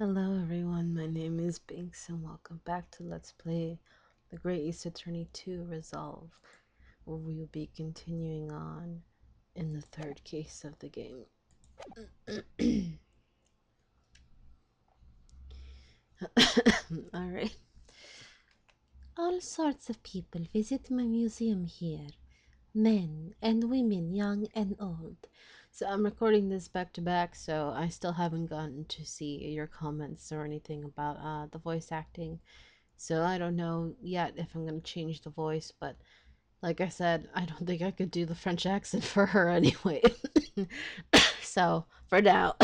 Hello everyone, my name is Binks and welcome back to Let's Play The Great East Attorney 2 Resolve, where we will be continuing on in the third case of the game. Alright. All sorts of people visit my museum here. Men and women, young and old. So I'm recording this back to back, so I still haven't gotten to see your comments or anything about the voice acting. So I don't know yet if I'm going to change the voice, but like I said, I don't think I could do the French accent for her anyway. So for now,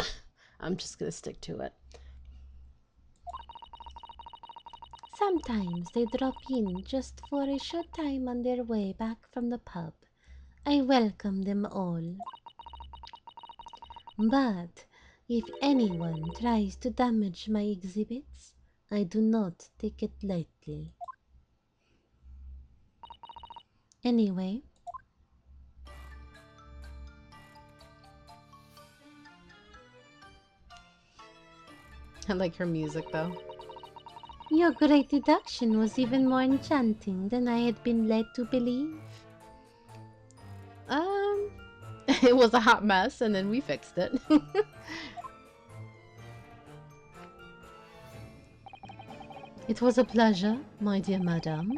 I'm just going to stick to it. Sometimes they drop in just for a short time on their way back from the pub. I welcome them all. But if anyone tries to damage my exhibits, I do not take it lightly. Anyway, I like her music though. Your great deduction was even more enchanting than I had been led to believe. It was a hot mess and then we fixed it. It was a pleasure, my dear madame.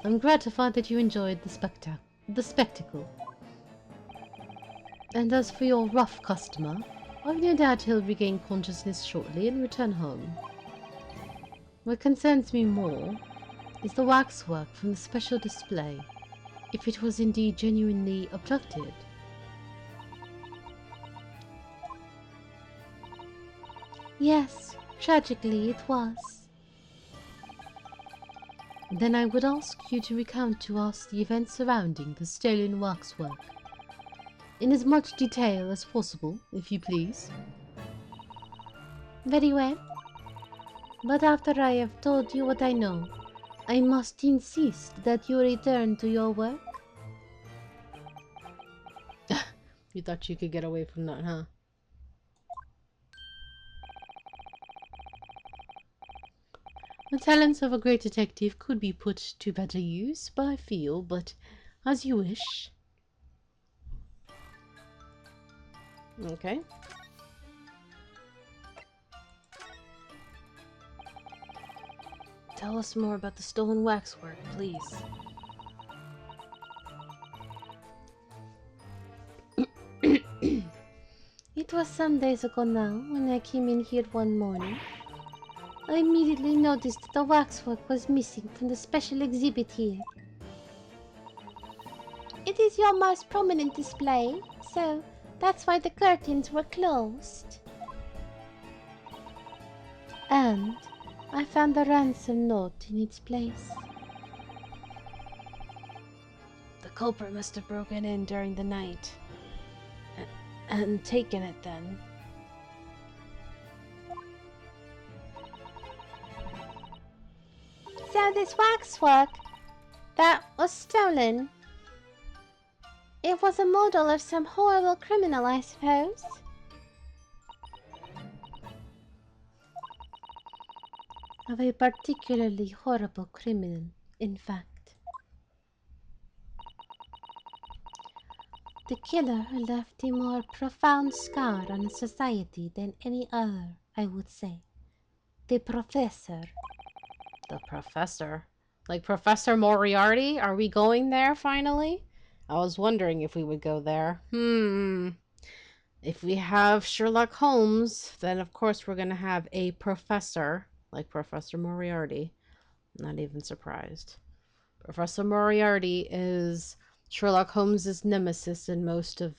I'm gratified that you enjoyed the spectacle. And as for your rough customer, I've no doubt he'll regain consciousness shortly and return home. What concerns me more is the waxwork from the special display, if it was indeed genuinely abducted. Yes, tragically it was. Then I would ask you to recount to us the events surrounding the stolen waxwork. In as much detail as possible, if you please. Very well. But after I have told you what I know, I must insist that you return to your work. You thought you could get away from that, huh? The talents of a great detective could be put to better use, I feel, but as you wish. Okay. Tell us more about the stolen waxwork, please. It was some days ago now, when I came in here one morning. I immediately noticed that the waxwork was missing from the special exhibit here. It is your most prominent display, so that's why the curtains were closed. And I found the ransom note in its place. The culprit must have broken in during the night and taken it then. So this waxwork that was stolen, it was a model of some horrible criminal, I suppose? Of a particularly horrible criminal, in fact. The killer left a more profound scar on society than any other, I would say. The professor. The professor? Like Professor Moriarty? Are we going there finally? I was wondering if we would go there. If we have Sherlock Holmes, then of course we're gonna have a professor, like Professor Moriarty. Not even surprised. Professor Moriarty is Sherlock Holmes's nemesis in most of,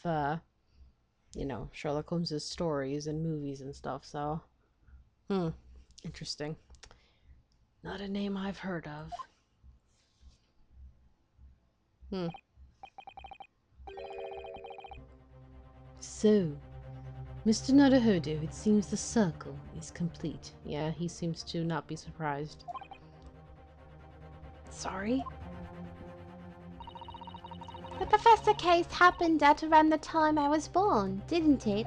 Sherlock Holmes's stories and movies and stuff, so... Interesting. Not a name I've heard of. So, Mr. Naruhodo, it seems the circle is complete. Yeah, he seems to not be surprised. Sorry? The Professor case happened at around the time I was born, didn't it?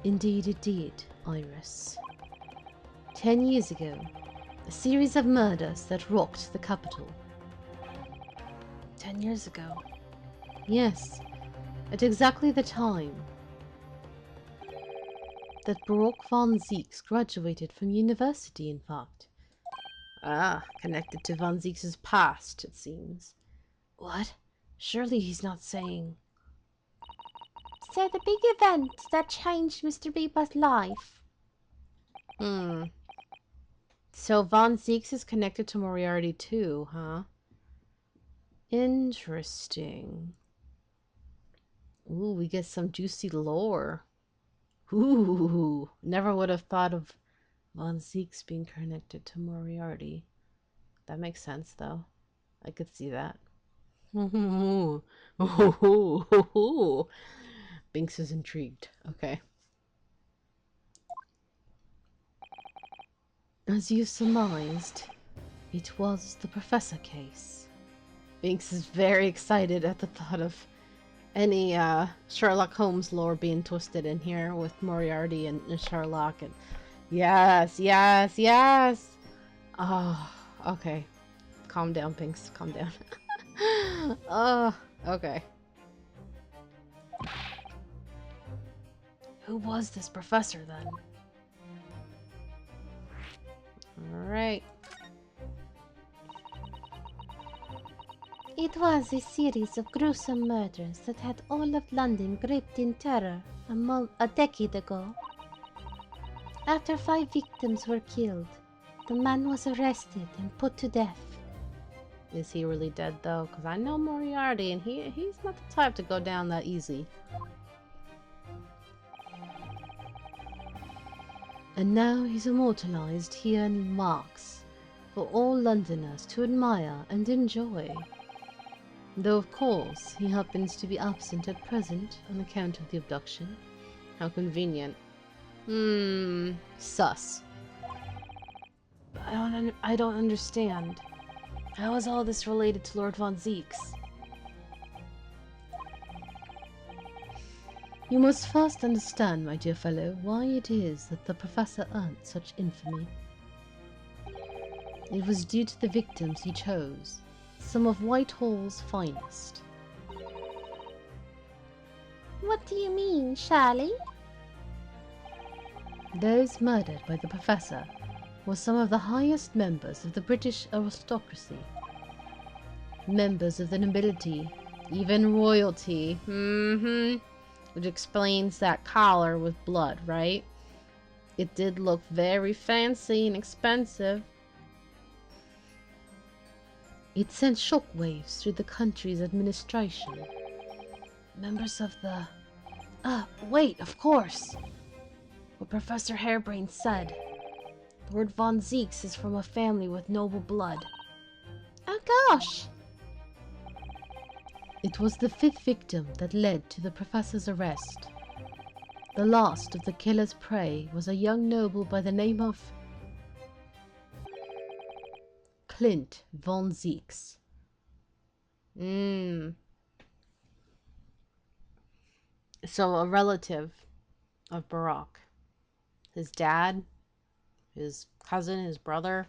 Indeed it did, Iris. 10 years ago, a series of murders that rocked the capital. 10 years ago. Yes, at exactly the time that Baroque von Zieks graduated from university, in fact. Ah, connected to von Zieks' past, it seems. What? Surely he's not saying... So the big event that changed Mr. Beeper's life. So von Zieks is connected to Moriarty too, huh? Interesting. Ooh, we get some juicy lore. Ooh, never would have thought of von Zieks being connected to Moriarty. That makes sense, though. I could see that. Binks is intrigued. Okay. As you surmised, it was the Professor case. Binks is very excited at the thought of any Sherlock Holmes lore being twisted in here with Moriarty and Sherlock. And yes, yes, yes. Oh, okay. Calm down, Binks. Calm down. Okay. Who was this professor then? Alright. It was a series of gruesome murders that had all of London gripped in terror a decade ago. After 5 victims were killed, the man was arrested and put to death. Is he really dead though? Because I know Moriarty and he's not the type to go down that easy. And now he's immortalized here in marks for all Londoners to admire and enjoy. Though of course he happens to be absent at present on account of the abduction. How convenient. Sus. But I don't understand. How is all this related to Lord von Zieks? You must first understand, my dear fellow, why it is that the Professor earned such infamy. It was due to the victims he chose, some of Whitehall's finest. What do you mean, Shirley? Those murdered by the Professor were some of the highest members of the British aristocracy. Members of the nobility, even royalty. Which explains that collar with blood, right? It did look very fancy and expensive. It sent shockwaves through the country's administration. Members of the... wait, of course! What Professor Harebrained said. Lord von Zieks is from a family with noble blood. Oh gosh! It was the 5th victim that led to the Professor's arrest. The last of the killer's prey was a young noble by the name of Clint von Zieks. So a relative of Baroque. His dad, his cousin, his brother.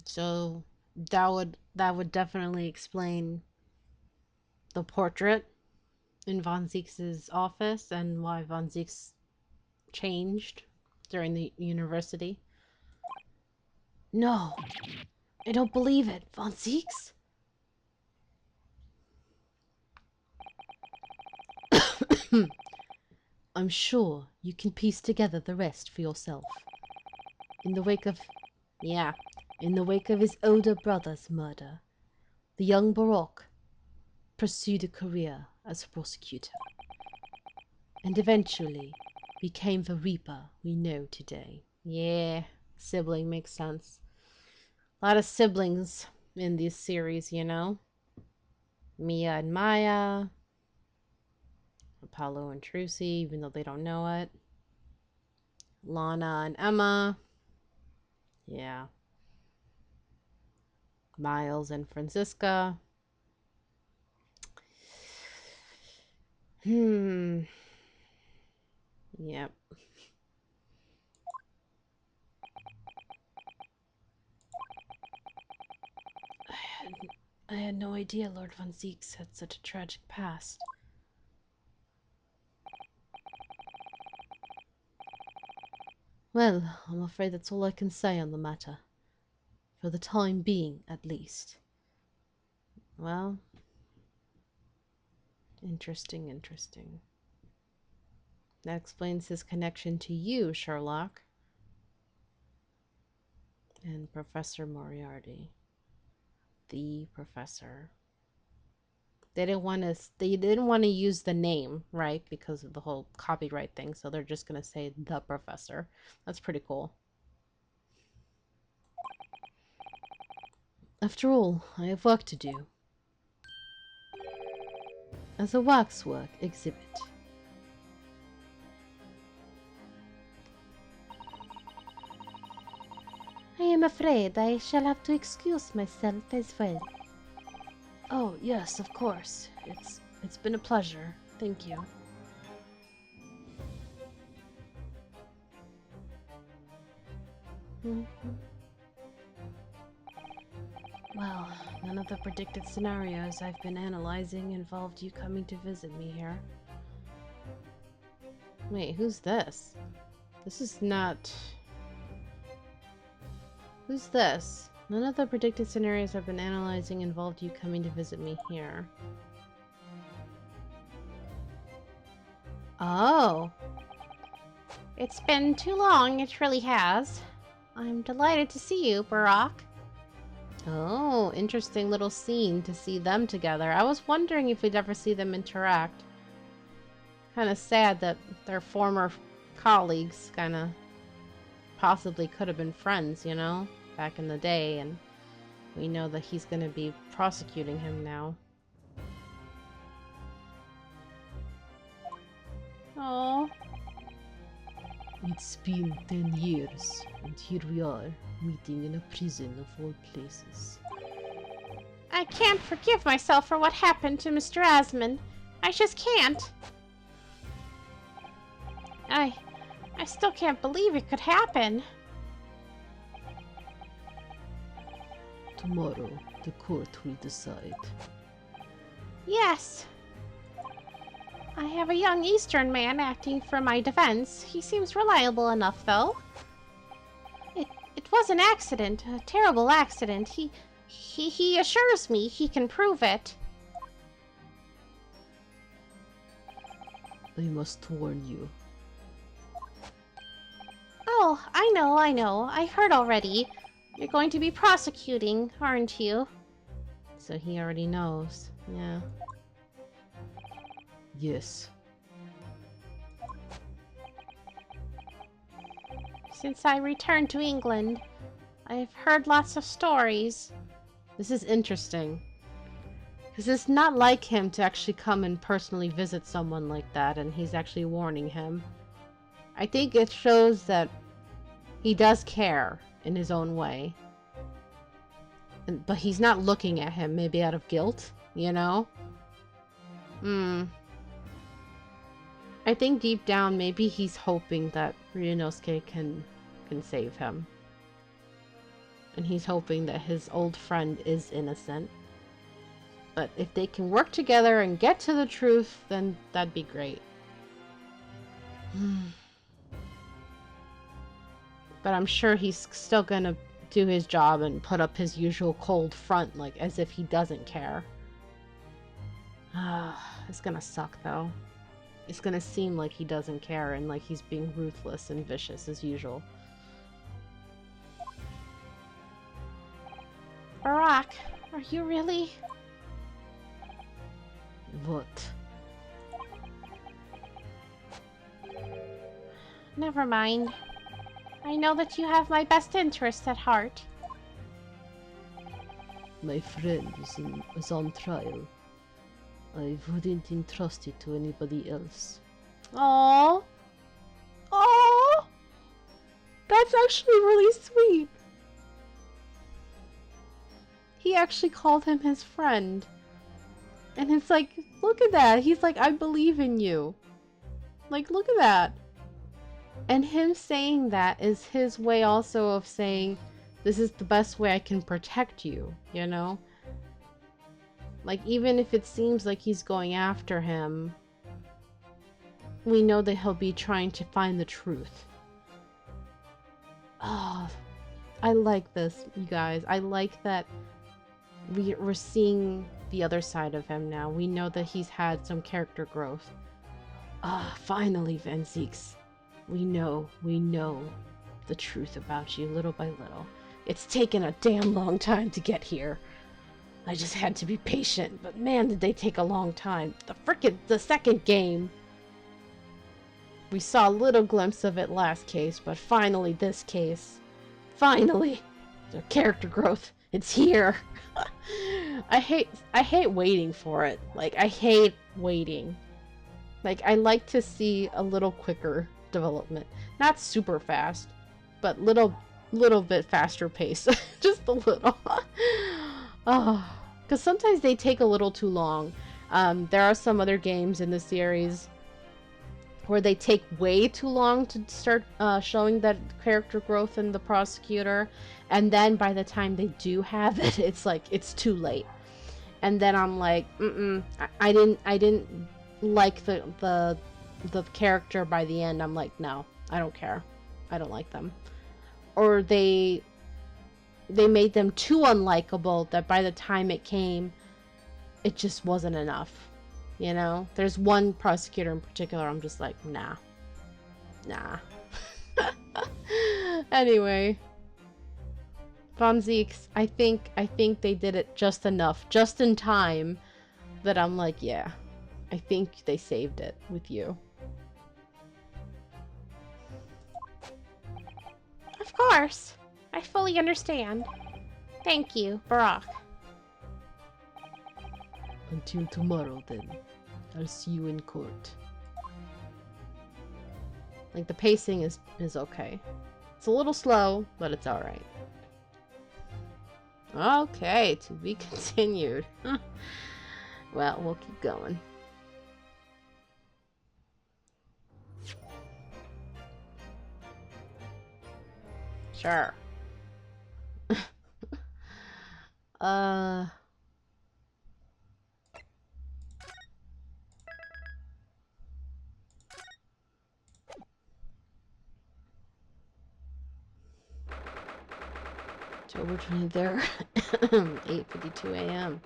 So that would definitely explain the portrait in von Zieks' office and why von Zieks changed during the university. No, I don't believe it. Von Zieks? I'm sure you can piece together the rest for yourself. In the wake of his older brother's murder, the young Baroque pursued a career as a prosecutor, and eventually became the Reaper we know today. Yeah, sibling makes sense. A lot of siblings in this series, you know? Mia and Maya, Apollo and Trucy, even though they don't know it. Lana and Emma. Yeah. Miles and Francisca. Yep. I had no idea Lord von Zieks had such a tragic past. Well, I'm afraid that's all I can say on the matter. For the time being, at least. Well, interesting. That explains his connection to you, Sherlock. And Professor Moriarty. The professor. They didn't want to use the name, right? Because of the whole copyright thing, so they're just gonna say the professor. That's pretty cool. After all, I have work to do. As a waxwork exhibit. I am afraid I shall have to excuse myself as well. Oh, yes, of course. It's been a pleasure. Thank you. Well, none of the predicted scenarios I've been analyzing involved you coming to visit me here. Wait, who's this? This is not... Who's this? None of the predicted scenarios I've been analyzing involved you coming to visit me here. Oh. It's been too long, it really has. I'm delighted to see you, Barack. Oh, interesting little scene to see them together. I was wondering if we'd ever see them interact. Kind of sad that their former colleagues kind of possibly could have been friends, you know, back in the day, and we know that he's going to be prosecuting him now. Oh. It's been 10 years, and here we are, meeting in a prison of all places. I can't forgive myself for what happened to Mr. Asmund. I just can't. I still can't believe it could happen. Tomorrow, the court will decide. Yes. I have a young Eastern man acting for my defense. He seems reliable enough, though. It was an accident, a terrible accident. He assures me he can prove it. I must warn you. Oh, I know. I heard already. You're going to be prosecuting, aren't you? So he already knows. Yeah. Yes. Since I returned to England, I've heard lots of stories. This is interesting. Because it's not like him to actually come and personally visit someone like that, and he's actually warning him. I think it shows that he does care in his own way. But he's not looking at him, maybe out of guilt, you know? I think deep down, maybe he's hoping that Ryunosuke can save him. And he's hoping that his old friend is innocent. But if they can work together and get to the truth, then that'd be great. But I'm sure he's still gonna do his job and put up his usual cold front, like as if he doesn't care. It's gonna suck, though. It's gonna seem like he doesn't care and like he's being ruthless and vicious as usual. Barack, are you really? What? Never mind. I know that you have my best interests at heart. My friend is on trial. I wouldn't entrust it to anybody else. Aww. Aww. That's actually really sweet. He actually called him his friend. And it's like, look at that. He's like, I believe in you. Like, look at that. And him saying that is his way also of saying, this is the best way I can protect you, you know? Like, even if it seems like he's going after him, we know that he'll be trying to find the truth. Oh, I like this, you guys. I like that we're seeing the other side of him now. We know that he's had some character growth. Ah, finally, Van Zieks. We know the truth about you little by little. It's taken a damn long time to get here. I just had to be patient, but man, did they take a long time. The second game. We saw a little glimpse of it last case, but finally this case. Finally! The character growth. It's here. I hate waiting for it. Like, I hate waiting. Like, I like to see a little quicker development. Not super fast, but little bit faster pace. Just a little. Oh, because sometimes they take a little too long. There are some other games in the series where they take way too long to start showing that character growth in the prosecutor, and then by the time they do have it, it's like it's too late. And then I'm like, I didn't like the character by the end. I'm like, no, I don't care. I don't like them. Or they made them too unlikable that by the time it came, it just wasn't enough. You know? There's one prosecutor in particular I'm just like, nah. Anyway. Von Zieks, I think they did it just enough, just in time, that I'm like, yeah. I think they saved it with you. Of course. I fully understand. Thank you, Barack. Until tomorrow, then. I'll see you in court. Like, the pacing is okay. It's a little slow, but it's alright. Okay, to be continued. Well, we'll keep going. Sure. October 23rd, 8:52 a.m.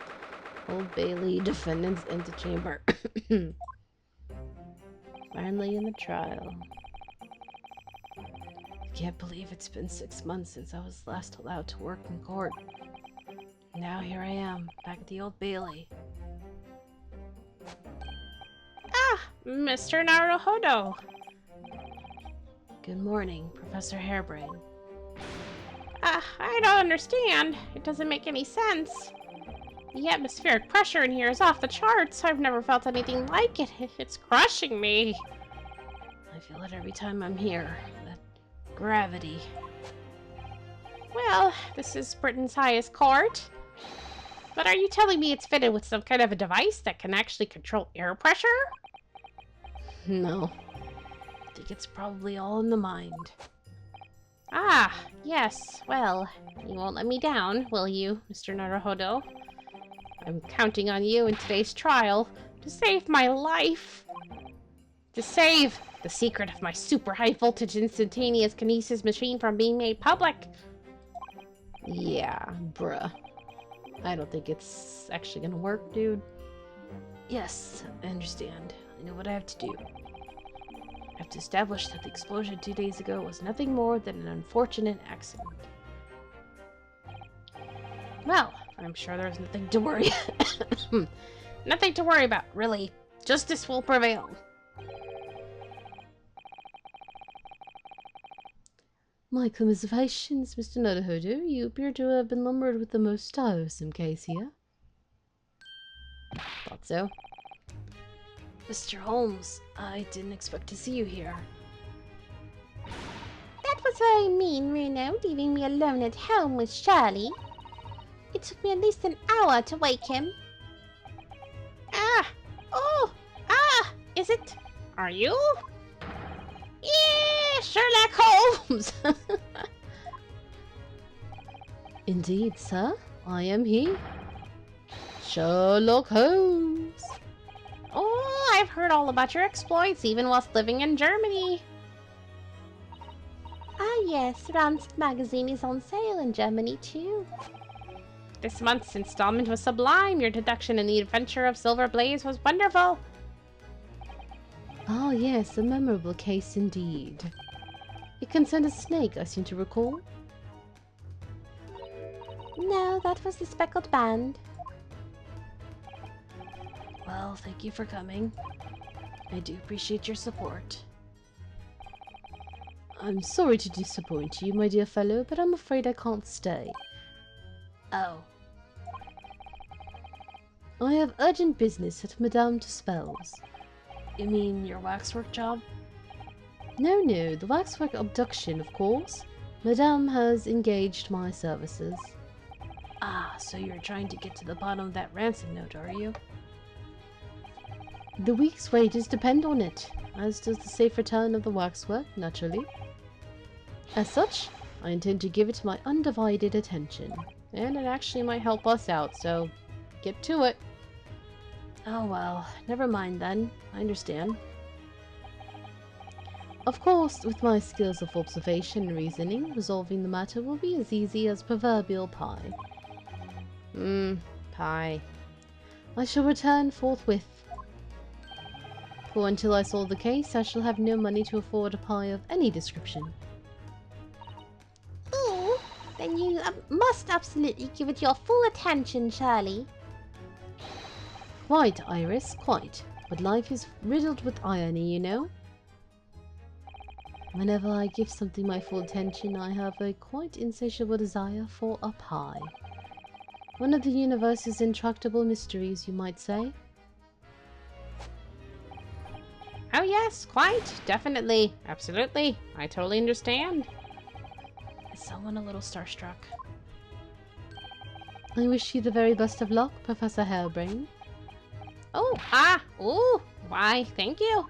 Old Bailey, defendants antechamber. Finally in the trial. I can't believe it's been 6 months since I was last allowed to work in court. Now here I am, back at the Old Bailey. Ah, Mr. Naruhodo. Good morning, Professor Hairbrain. I don't understand. It doesn't make any sense. The atmospheric pressure in here is off the charts. I've never felt anything like it. It's crushing me. I feel it every time I'm here. That gravity. Well, this is Britain's highest court. But are you telling me it's fitted with some kind of a device that can actually control air pressure? No. I think it's probably all in the mind. Ah, yes. Well, you won't let me down, will you, Mr. Naruhodo? I'm counting on you in today's trial to save my life. To save the secret of my super high voltage instantaneous kinesis machine from being made public. Yeah, bruh. I don't think it's actually gonna work, dude. Yes, I understand. I know what I have to do. I have to establish that the explosion 2 days ago was nothing more than an unfortunate accident. Well, I'm sure there's nothing to worry. Nothing to worry about, really. Justice will prevail. My commiserations, Mr. Naruhodo. You appear to have been lumbered with the most tiresome case here. Thought so. Mr. Holmes, I didn't expect to see you here. That was very mean, Runo, leaving me alone at home with Shirley. It took me at least an hour to wake him. is it? Are you? Yeah, Sherlock Holmes! Indeed, sir. I am he. Sherlock Holmes. Oh, I've heard all about your exploits, even whilst living in Germany. Ah yes, Rand's magazine is on sale in Germany too. This month's installment was sublime. Your deduction in the adventure of Silver Blaze was wonderful. Ah yes, a memorable case indeed. It concerned a snake, I seem to recall. No, that was the speckled band. Well, thank you for coming. I do appreciate your support. I'm sorry to disappoint you, my dear fellow, but I'm afraid I can't stay. Oh. I have urgent business at Madame Tusspells. You mean your waxwork job? No, the waxwork abduction, of course. Madame has engaged my services. Ah, so you're trying to get to the bottom of that ransom note, are you? The week's wages depend on it, as does the safe return of the waxwork, naturally. As such, I intend to give it my undivided attention. And it actually might help us out, so get to it. Oh well, never mind then. I understand. Of course, with my skills of observation and reasoning, resolving the matter will be as easy as proverbial pie. Pie. I shall return forthwith. For until I solve the case, I shall have no money to afford a pie of any description. Ooh, then you must absolutely give it your full attention, Shirley. Quite, Iris, quite. But life is riddled with irony, you know? Whenever I give something my full attention, I have a quite insatiable desire for a pie. One of the universe's intractable mysteries, you might say. Oh yes, quite, definitely, absolutely. I totally understand. Is someone a little starstruck? I wish you the very best of luck, Professor Harebrain. Why, thank you.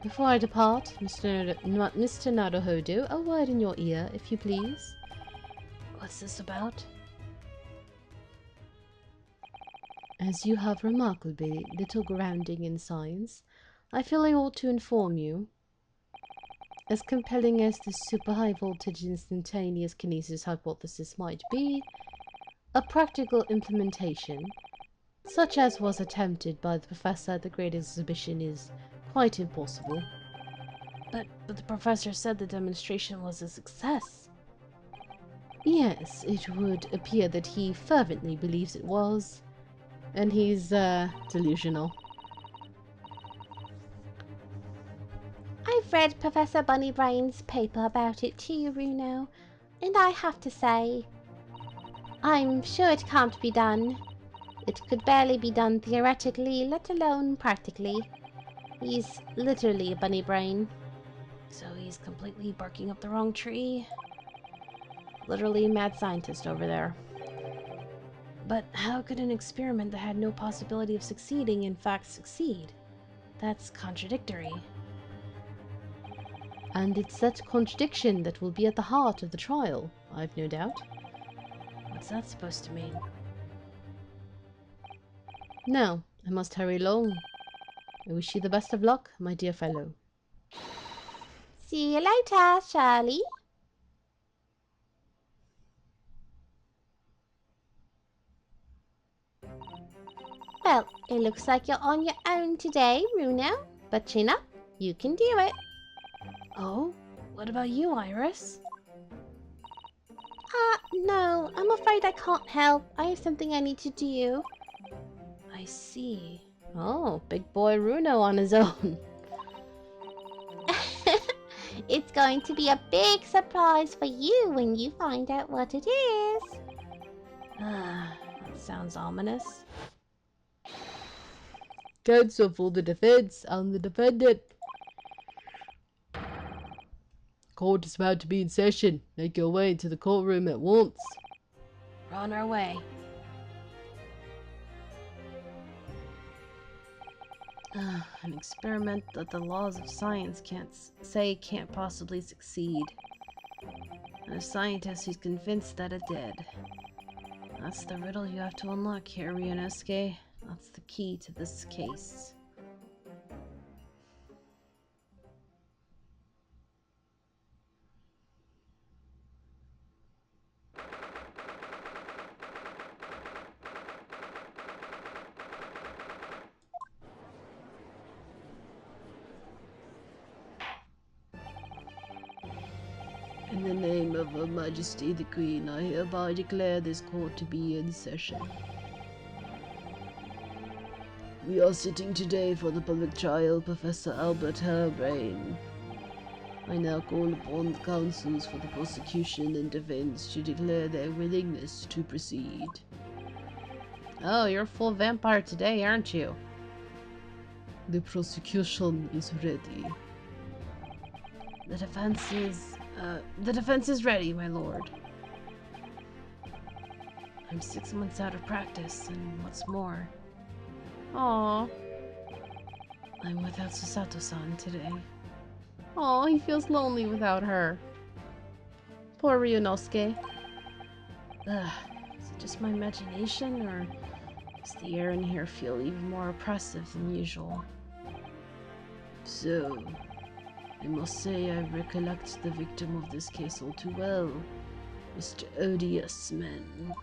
Before I depart, Mr. Naruhodo, a word in your ear, if you please. What's this about? As you have remarkably little grounding in science, I feel I ought to inform you. As compelling as the super high voltage instantaneous kinesis hypothesis might be, a practical implementation, such as was attempted by the professor at the Great Exhibition, is quite impossible. But the professor said the demonstration was a success. Yes, it would appear that he fervently believes it was. And he's, delusional. I've read Professor Bunnybrain's paper about it too, Runo, and I have to say, I'm sure it can't be done. It could barely be done theoretically, let alone practically. He's literally a bunny brain. So he's completely barking up the wrong tree. Literally a mad scientist over there. But how could an experiment that had no possibility of succeeding in fact succeed? That's contradictory. And it's that contradiction that will be at the heart of the trial, I've no doubt. What's that supposed to mean? Now, I must hurry along. I wish you the best of luck, my dear fellow. See you later, Shirley. Well, it looks like you're on your own today, Runo. But chin up, you can do it. Oh? What about you, Iris? No, I'm afraid I can't help. I have something I need to do. I see. Oh, big boy Runo on his own. It's going to be a big surprise for you when you find out what it is. Ah, that sounds ominous. Counsel for the defense and the defendant. Court is about to be in session. Make your way into the courtroom at once. We're on our way. An experiment that the laws of science can't possibly succeed. And a scientist who's convinced that it did. That's the riddle you have to unlock here, Ryunosuke. That's the key to this case. In the name of Her Majesty the Queen, I hereby declare this court to be in session. We are sitting today for the public trial, Professor Albert Harebrain. I now call upon the counsels for the prosecution and defense to declare their willingness to proceed. Oh, you're a full vampire today, aren't you? The prosecution is ready. The defense is ready, my lord. I'm 6 months out of practice, and what's more... Aww. I'm without Susato-san today. Aw, he feels lonely without her. Poor Ryunosuke. Ugh, is it just my imagination, or does the air in here feel even more oppressive than usual? So, I must say I recollect the victim of this case all too well, Mr. Odious Man.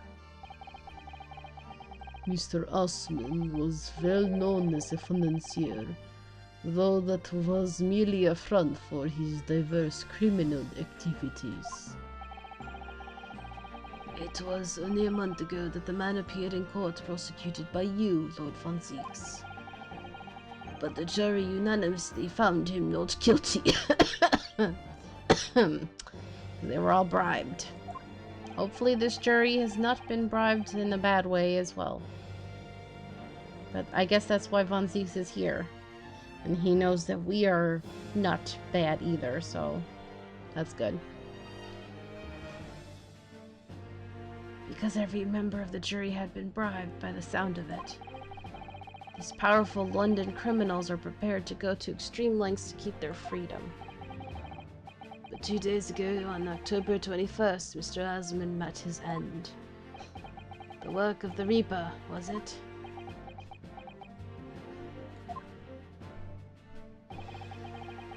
Mr. Osman was well known as a financier, though that was merely a front for his diverse criminal activities. It was only a month ago that the man appeared in court prosecuted by you, Lord von Zieks. But the jury unanimously found him not guilty. They were all bribed. Hopefully this jury has not been bribed in a bad way as well. But I guess that's why Von Zieks is here. And he knows that we are not bad either, so that's good. Because every member of the jury had been bribed by the sound of it. These powerful London criminals are prepared to go to extreme lengths to keep their freedom. But 2 days ago, on October 21st, Mr. Asman met his end. The work of the Reaper, was it?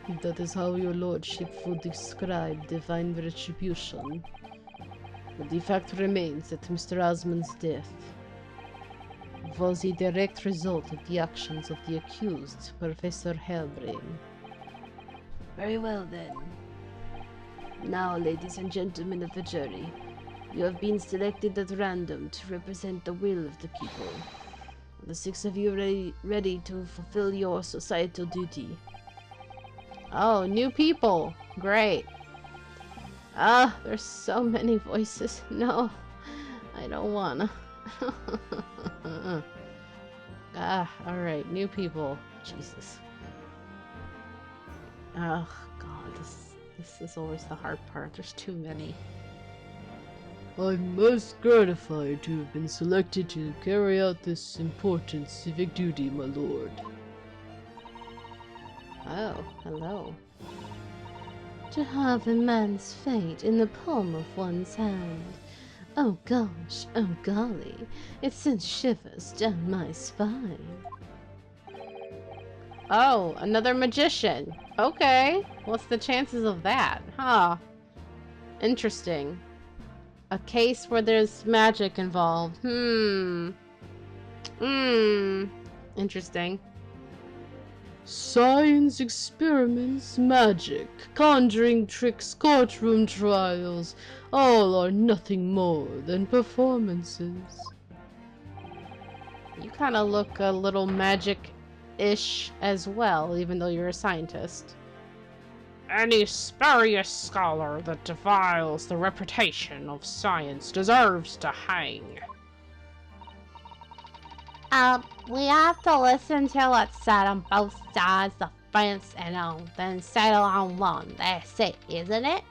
If that is how your lordship would describe divine retribution, the fact remains that Mr. Asman's death was a direct result of the actions of the accused, Professor Harebrain. Very well then. Now, ladies and gentlemen of the jury, you have been selected at random to represent the will of the people. Are the 6 of you ready to fulfill your societal duty? Oh, new people! Great. Ah, there's so many voices. No, I don't wanna. Alright, new people. Jesus. Oh, God, this is always the hard part. There's too many. I'm most gratified to have been selected to carry out this important civic duty, my lord. Oh, hello. To have a man's fate in the palm of one's hand. Oh gosh, oh golly, it sends shivers down my spine. Oh, another magician. Okay, what's the chances of that? Huh. Interesting. A case where there's magic involved. Interesting. Science experiments, magic, conjuring tricks, courtroom trials, all are nothing more than performances. You kind of look a little magic-ish as well, even though you're a scientist. Any spurious scholar that defiles the reputation of science deserves to hang. We have to listen to what's said on both sides of the fence and then settle on one. That's it, isn't it?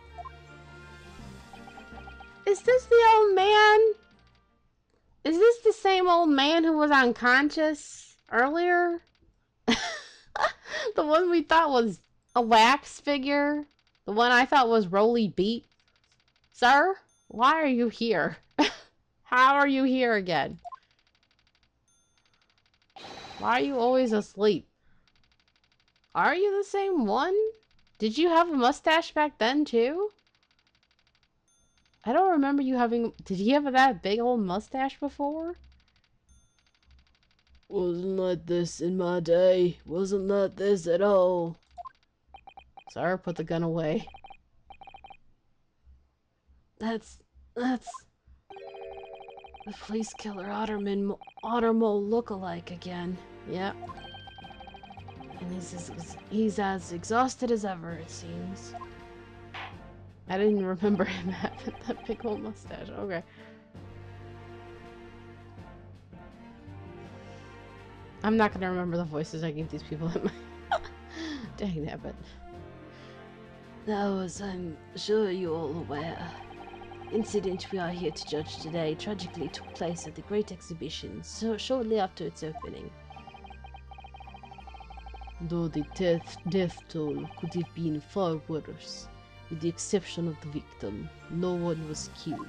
Is this the old man? Is this the same old man who was unconscious earlier? The one we thought was a wax figure. The one I thought was Roly Beat. Sir, why are you here? How are you here again? Why are you always asleep? Are you the same one? Did you have a mustache back then, too? I don't remember you having... Did he have that big old mustache before? Wasn't like this in my day. Wasn't like this at all. Sir, put the gun away. That's... The police killer Ottermole look-alike again. Yep. And he's as exhausted as ever, it seems. I didn't remember him having that big old mustache. Okay. I'm not gonna remember the voices I gave these people in my... Dang that, but... Now, as I'm sure you're all aware, incident we are here to judge today tragically took place at the Great Exhibition, so shortly after its opening. Though the death toll could have been far worse, with the exception of the victim, no one was killed.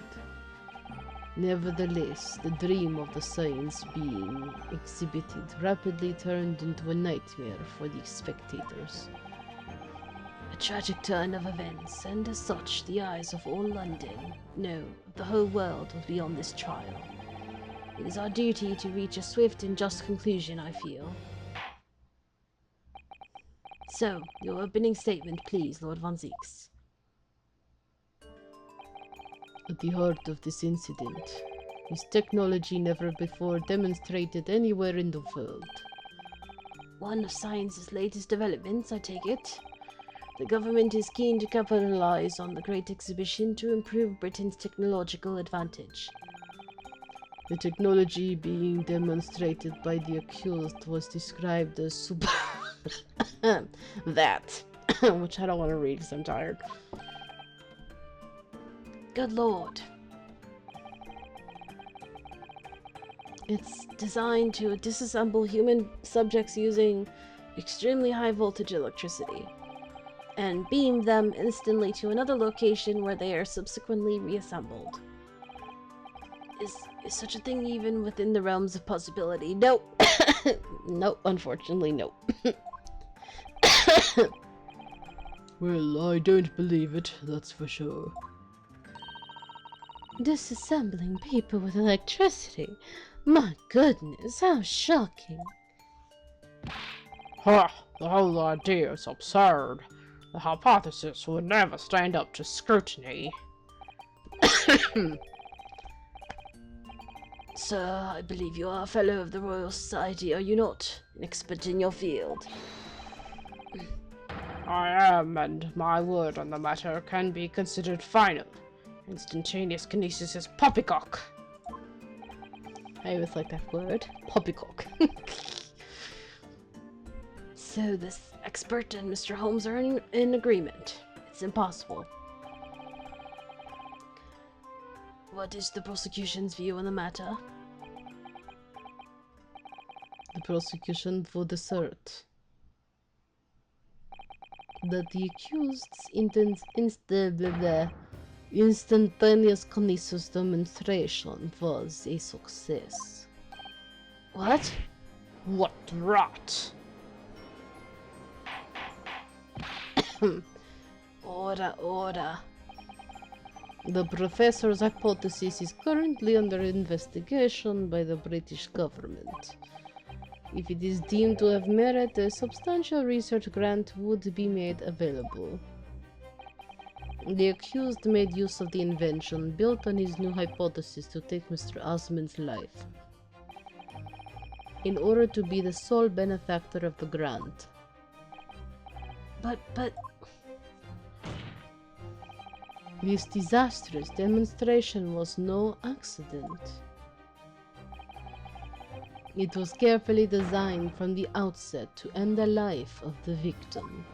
Nevertheless, the dream of the science being exhibited rapidly turned into a nightmare for the spectators. A tragic turn of events, and as such, the eyes of all London, no, of the whole world, will be on this trial. It is our duty to reach a swift and just conclusion, I feel. So, your opening statement, please, Lord Von Zieks. At the heart of this incident is technology never before demonstrated anywhere in the world. One of science's latest developments, I take it. The government is keen to capitalize on the Great Exhibition to improve Britain's technological advantage. The technology being demonstrated by the accused was described as that, which I don't want to read because I'm tired. Good lord. It's designed to disassemble human subjects using extremely high voltage electricity and beam them instantly to another location where they are subsequently reassembled. Is such a thing even within the realms of possibility? No. Nope, unfortunately, no. Well, I don't believe it, that's for sure. Disassembling people with electricity? My goodness, how shocking. Ha! The whole idea is absurd. The hypothesis would never stand up to scrutiny. Sir, I believe you are a fellow of the Royal Society, are you not? An expert in your field. I am, and my word on the matter can be considered final. Instantaneous kinesis is poppycock. I always like that word. Poppycock. So this expert and Mr. Holmes are in agreement. It's impossible. What is the prosecution's view on the matter? The prosecution would assert that the accused's instantaneous kinesis demonstration was a success. What? What rot! Order, order. The professor's hypothesis is currently under investigation by the British government. If it is deemed to have merit, a substantial research grant would be made available. The accused made use of the invention built on his new hypothesis to take Mr. Osmond's life, in order to be the sole benefactor of the grant. But... This disastrous demonstration was no accident. It was carefully designed from the outset to end the life of the victim.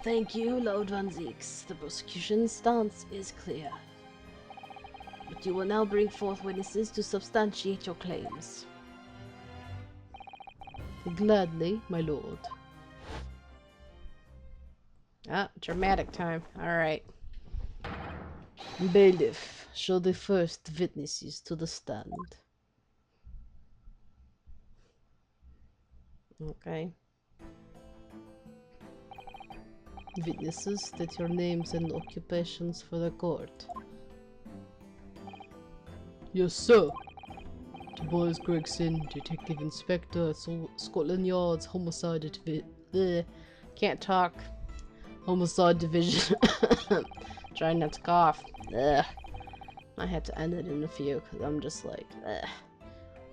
Thank you, Lord Von Zieks. The prosecution's stance is clear. But you will now bring forth witnesses to substantiate your claims. Gladly, my lord. Ah, dramatic time. Alright. Bailiff, show the first witnesses to the stand. Okay. Witnesses, state your names and occupations for the court. Yes, sir. Tobias Gregson, Detective Inspector at Scotland Yard's Can't talk. Homicide Division. Trying not to cough. Ugh. I had to end it in a few because I'm just like, ugh.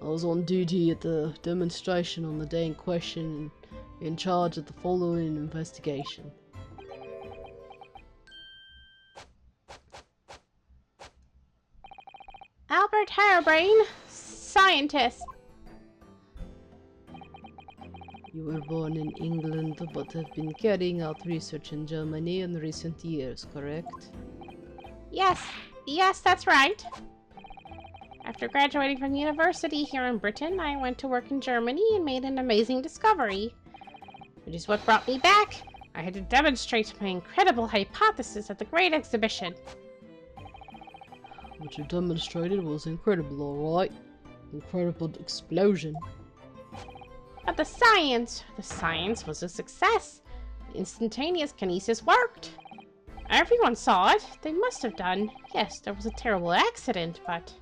I was on duty at the demonstration on the day in question and in charge of the following investigation. Albert Harebrain, scientist. You were born in England but have been carrying out research in Germany in recent years, correct? Yes, that's right. After graduating from university here in Britain, I went to work in Germany and made an amazing discovery. It is what brought me back. I had to demonstrate my incredible hypothesis at the Great Exhibition. What you demonstrated was incredible, alright? Incredible explosion. But the science was a success. The instantaneous kinesis worked. Everyone saw it. They must have done. Yes, there was a terrible accident, but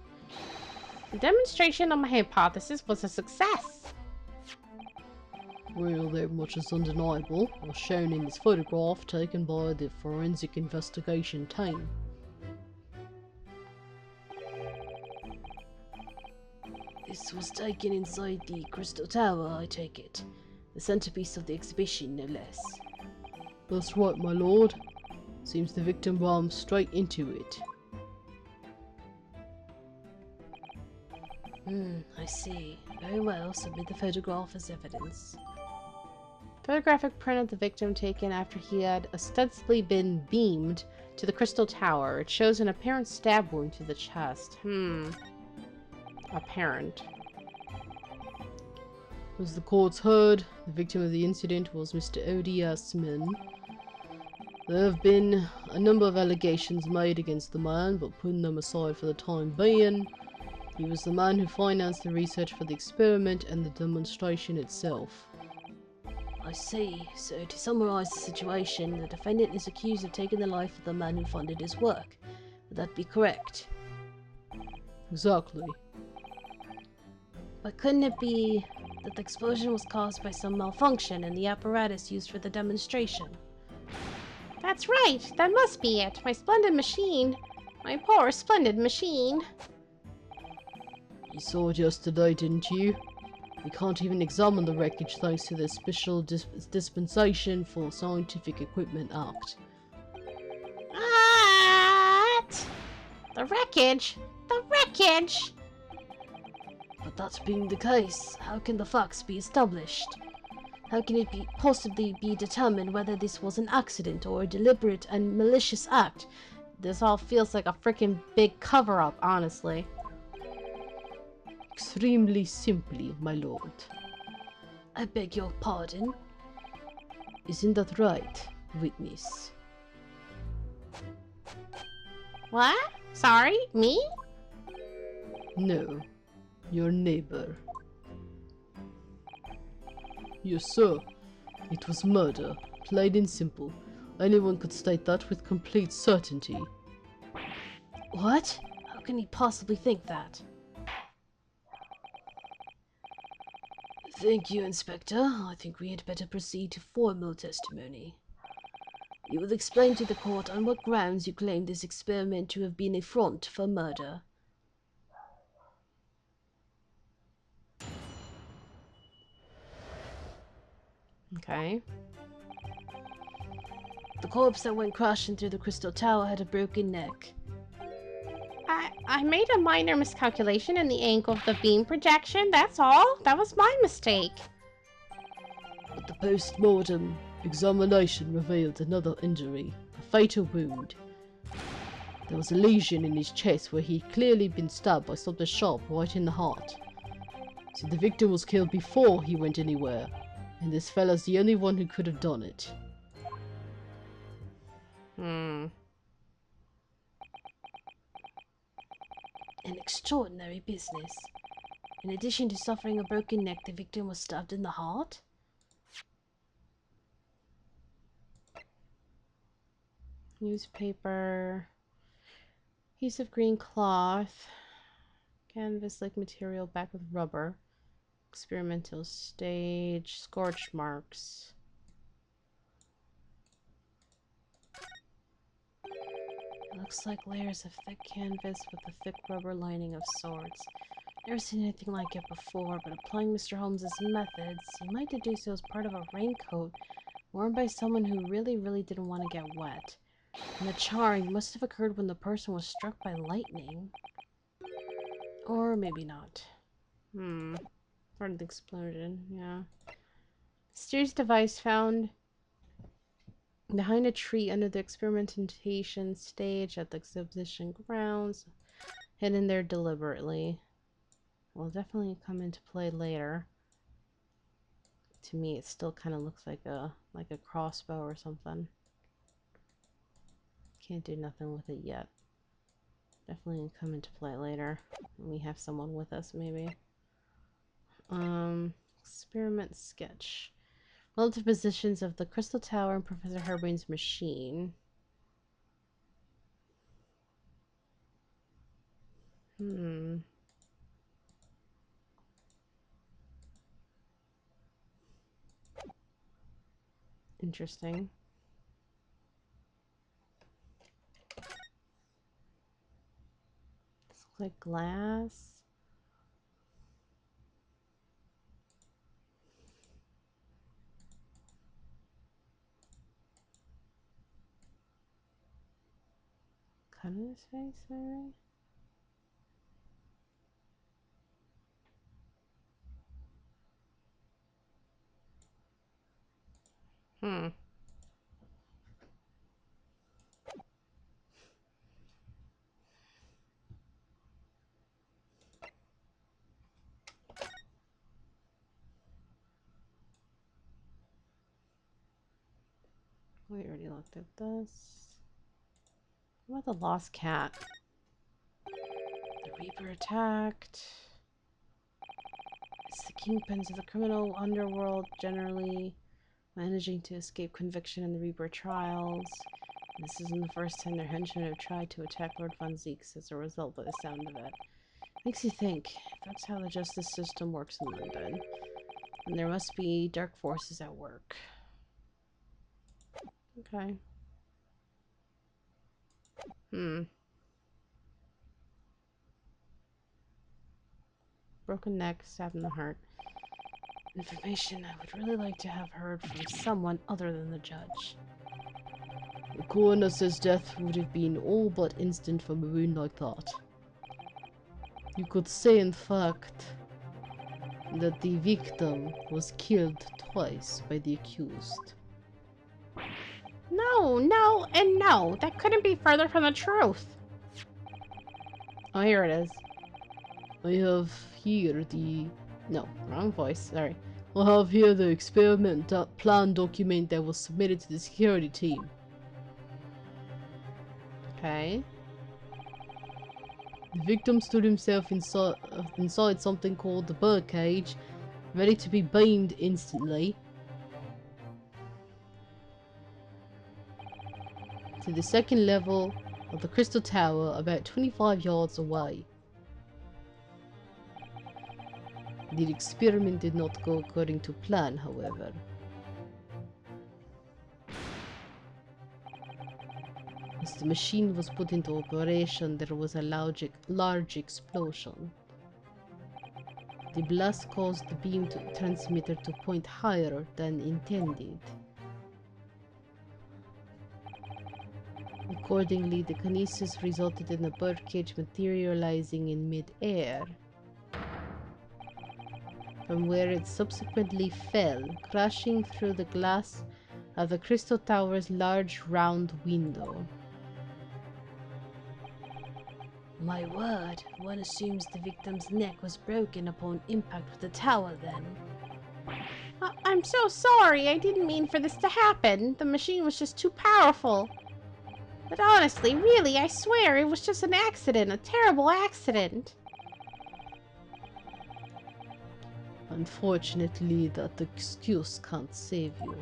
the demonstration of my hypothesis was a success. Well, that much is undeniable, as shown in this photograph taken by the forensic investigation team. This was taken inside the Crystal Tower, I take it. The centerpiece of the exhibition, no less. That's right, my lord. Seems the victim rammed straight into it. I see. Very well, submit the photograph as evidence. Photographic print of the victim taken after he had ostensibly been beamed to the Crystal Tower. It shows an apparent stab wound to the chest. Apparent. As the courts heard, the victim of the incident was Mr. Odie Asman. There have been a number of allegations made against the man, but putting them aside for the time being, he was the man who financed the research for the experiment and the demonstration itself. I see. So to summarise the situation, the defendant is accused of taking the life of the man who funded his work. Would that be correct? Exactly. But couldn't it be that the explosion was caused by some malfunction in the apparatus used for the demonstration? That's right. That must be it. My splendid machine. My poor, splendid machine. You saw it yesterday, didn't you? We can't even examine the wreckage thanks to the Special Dispensation for Scientific Equipment Act. What? The wreckage? The wreckage? But that being the case, how can the facts be established? How can it possibly be determined whether this was an accident or a deliberate and malicious act? This all feels like a freaking big cover-up, honestly. Extremely simply, my lord. I beg your pardon? Isn't that right, witness? What? Sorry? Me? No, your neighbor. Yes, sir. It was murder, plain and simple. Anyone could state that with complete certainty. What? How can he possibly think that? Thank you, Inspector. I think we had better proceed to formal testimony. You will explain to the court on what grounds you claim this experiment to have been a front for murder. Okay. The corpse that went crashing through the Crystal Tower had a broken neck. I made a minor miscalculation in the angle of the beam projection, that's all. That was my mistake. But the post-mortem examination revealed another injury, a fatal wound. There was a lesion in his chest where he'd clearly been stabbed by something sharp right in the heart. So the victim was killed before he went anywhere, and this fella's the only one who could have done it. Hmm. An extraordinary business. In addition to suffering a broken neck, the victim was stabbed in the heart? Newspaper. Piece of green cloth. Canvas-like material back with rubber. Experimental stage. Scorch marks. It looks like layers of thick canvas with a thick rubber lining of sorts. Never seen anything like it before, but applying Mr. Holmes's methods, you might deduce it was part of a raincoat worn by someone who really didn't want to get wet. And the charring must have occurred when the person was struck by lightning. Or maybe not. Part of the explosion, yeah. Mysterious device found behind a tree under the experimentation stage at the exhibition grounds. Hidden there deliberately. Will definitely come into play later. To me, it still kind of looks like a crossbow or something. Can't do nothing with it yet. Definitely come into play later. When we have someone with us, maybe. Experiment sketch. Relative positions of the Crystal Tower and Professor Herbane's machine. Interesting. This looks like glass. Cut in his face, maybe? We already looked at this. What about the lost cat? The Reaper attacked. It's the kingpins of the criminal underworld generally managing to escape conviction in the Reaper trials. This isn't the first time their henchmen have tried to attack Lord von Zieks as a result by the sound of it. Makes you think, if that's how the justice system works in London, then there must be dark forces at work. Okay. Broken neck, stabbed in the heart. Information I would really like to have heard from someone other than the judge. The coroner says death would have been all but instant from a wound like that. You could say, in fact, that the victim was killed twice by the accused. No, no, and no. That couldn't be further from the truth. Oh, here it is. I have here the... No, wrong voice, sorry. I have here the experiment plan document that was submitted to the security team. Okay. The victim stood himself inside something called the birdcage, ready to be beamed instantly to the second level of the Crystal Tower, about 25 yards away. The experiment did not go according to plan, however. As the machine was put into operation, there was a large explosion. The blast caused the beam transmitter to point higher than intended. Accordingly, the kinesis resulted in a birdcage materializing in mid-air, from where it subsequently fell, crashing through the glass of the Crystal Tower's large round window. My word, one assumes the victim's neck was broken upon impact with the tower then. I'm so sorry. I didn't mean for this to happen. The machine was just too powerful. But honestly, really, I swear, it was just an accident. A terrible accident. Unfortunately, that excuse can't save you.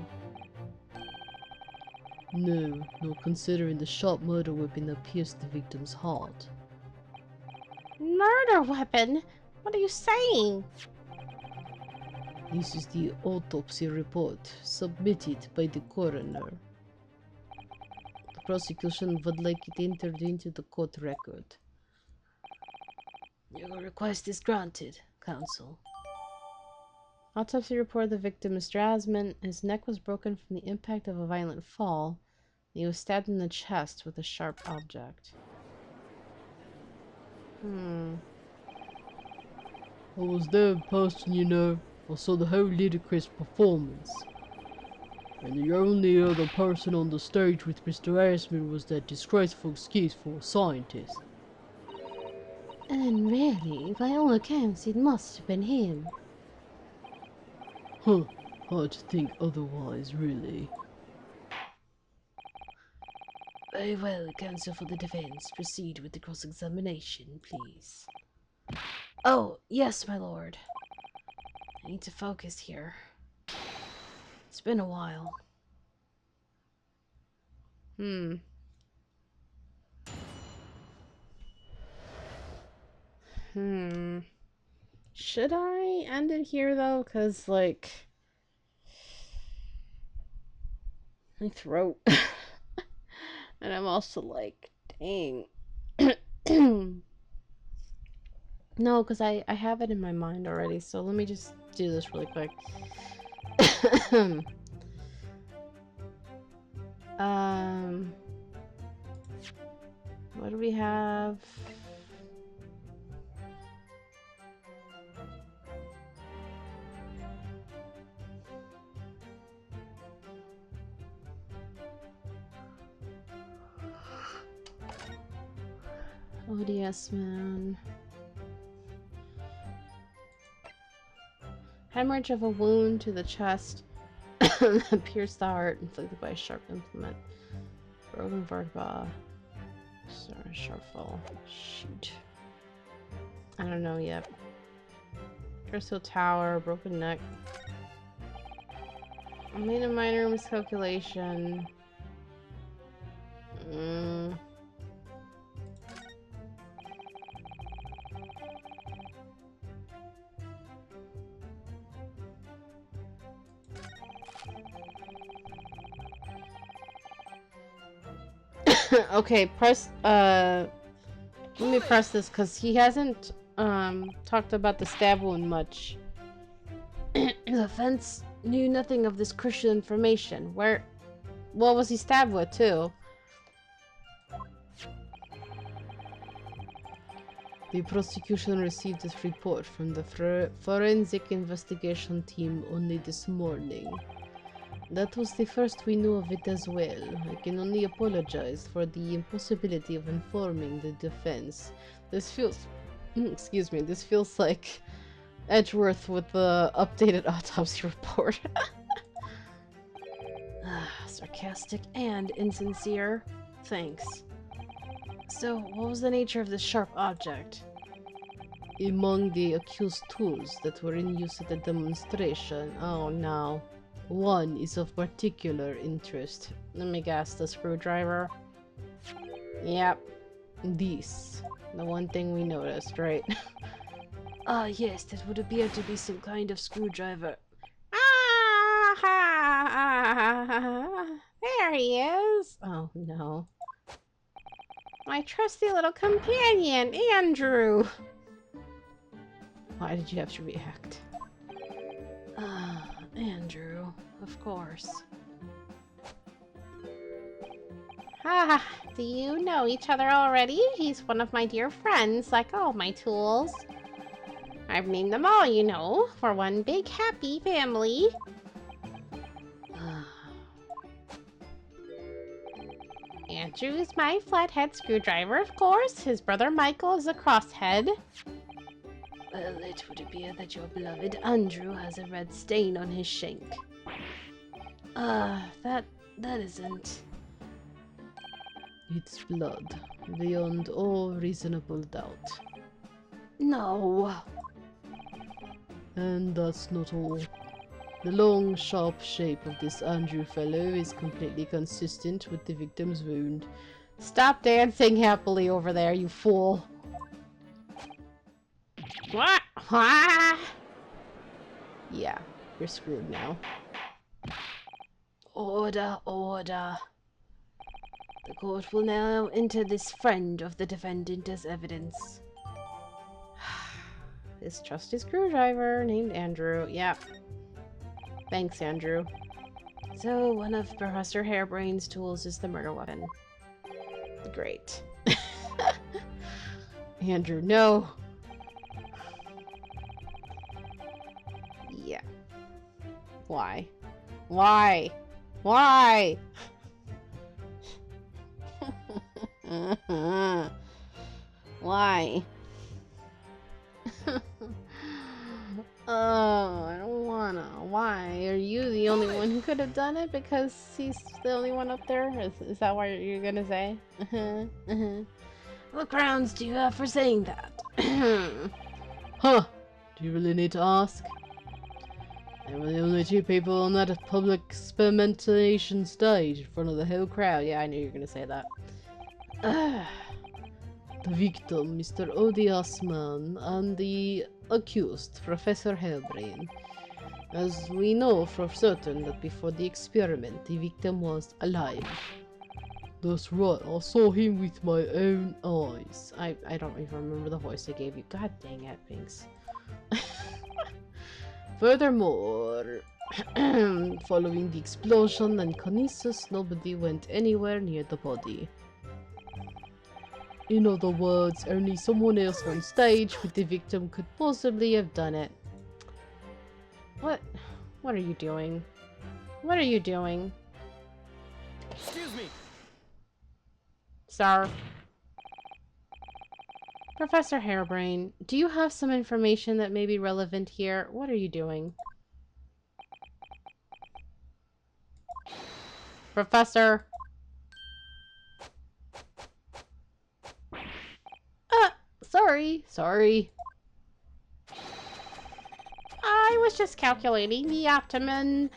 No, nor considering the sharp murder weapon that pierced the victim's heart. Murder weapon? What are you saying? This is the autopsy report submitted by the coroner. The prosecution would like it entered into the court record. Your request is granted, counsel. Autopsy report of the victim, Mr. Asman. His neck was broken from the impact of a violent fall. He was stabbed in the chest with a sharp object. I was there in person, you know. I saw the whole ludicrous performance. And the only other person on the stage with Mr. Asman was that disgraceful excuse for a scientist. And really, by all accounts, it must have been him. Huh, hard to think otherwise, really. Very well, counsel for the defense. Proceed with the cross-examination, please. Oh, yes, my lord. I need to focus here. It's been a while. Should I end it here, though? Because, like... my throat. And I'm also like, dang. No, because I have it in my mind already, so let me just do this really quick. What do we have? ODS man. Hemorrhage of a wound to the chest that pierced the heart, inflicted by a sharp implement. Broken vertebra. Sorry, sharp fall. Shoot. I don't know yet. Crystal tower, broken neck. I made a minor miscalculation. Okay, press, let me press this, because he hasn't, talked about the stab wound much. The defense knew nothing of this crucial information. What was he stabbed with, too? The prosecution received this report from the forensic investigation team only this morning. That was the first we knew of it as well. I can only apologize for the impossibility of informing the defense. This feels... excuse me, this feels like Edgeworth with the updated autopsy report. Sarcastic and insincere. Thanks. So, what was the nature of this sharp object? Among the accused tools that were in use at the demonstration, oh no. One is of particular interest. Let me guess, the screwdriver? Yep. This. The one thing we noticed, right? Ah, yes, that would appear to be some kind of screwdriver. Ah! There he is! Oh no. My trusty little companion, Andrew! Why did you have to react? Ah, Andrew, of course. Ah, do you know each other already? He's one of my dear friends, like all my tools. I've named them all, you know, for one big happy family. Andrew's my flathead screwdriver, of course. His brother Michael is a crosshead. Well, it would appear that your beloved Andrew has a red stain on his shank. That isn't... It's blood, beyond all reasonable doubt. No! And that's not all. The long, sharp shape of this Andrew fellow is completely consistent with the victim's wound. Stop dancing happily over there, you fool. What? Yeah, you're screwed now. Order, order. The court will now enter this friend of the defendant as evidence. His trusty screwdriver named Andrew. Yep. Thanks, Andrew. So, one of Professor Hairbrain's tools is the murder weapon. Great. Andrew, no. Yeah. Why? Why? Why? Why? Oh, I don't wanna. Why? Are you the only one who could have done it because he's the only one up there? Is that what you're gonna say? What grounds do you have for saying that? Huh? Do you really need to ask? There were the only two people on that public experimentation stage in front of the whole crowd. Yeah, I knew you were gonna say that. The victim, Mr. Odious Man, and the accused, Professor Hairbrain. As we know for certain that before the experiment, the victim was alive. That's right, I saw him with my own eyes. I don't even remember the voice I gave you. God dang it, Pinks. Furthermore, following the explosion and kinesis, nobody went anywhere near the body. In other words, only someone else on stage with the victim could possibly have done it. What are you doing? What are you doing? Excuse me. Sir. Professor Hairbrain, do you have some information that may be relevant here? What are you doing? Professor. Sorry. I was just calculating the optimum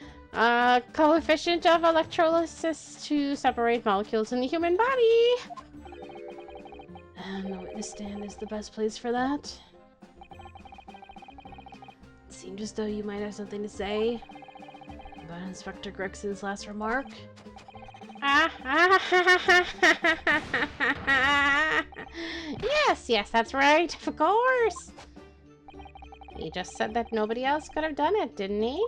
coefficient of electrolysis to separate molecules in the human body. And the witness stand is the best place for that. It seemed as though you might have something to say about Inspector Gregson's last remark. Yes, that's right, of course. He just said that nobody else could have done it, didn't he?